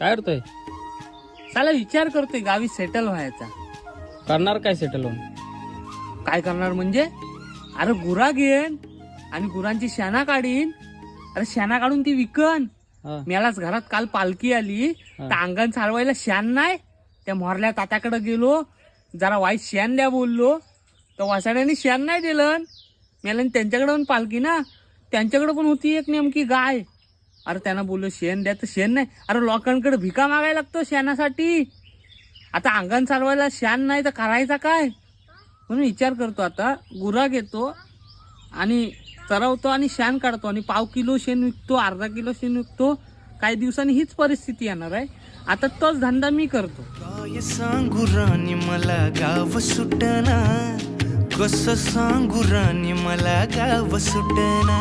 काय करतोय? साला विचार करतोय गावी सेटल व्हायचा. करणार काय सेटल होऊन? काय करणार म्हणजे, अरे गुरा घेईन आणि गुरांची शेणा काढीन. अरे शेणा काढून ती विकन. हा. मलाच घरात काल पालखी आली हा. तर अंगण चालवायला शेण नाही. त्या मोरल्या तात्याकडे गेलो, जरा वाईट शेण द्या बोललो, तर वासाड्याने शेण नाही दिलं. मला त्यांच्याकडे पण पालखी ना, त्यांच्याकडे पण होती एक नेमकी गाय. अरे त्यांना बोललो शेण द्या, तर शेण नाही. अरे लोकांकडे भिका मागायला लागतो शेणासाठी. आता अंगण चालवायला शेण नाही तर करायचा काय. म्हणून विचार करतो आता गुरा घेतो आणि चरवतो आणि शेण काढतो आणि पाव किलो शेण विकतो, अर्धा किलो शेण विकतो. काही दिवसांनी हीच परिस्थिती येणार आहे. आता तोच धंदा मी करतो. काय सांगू राणी मला गाव सुटना, कसं सांगू राणी मला गाव सुटना.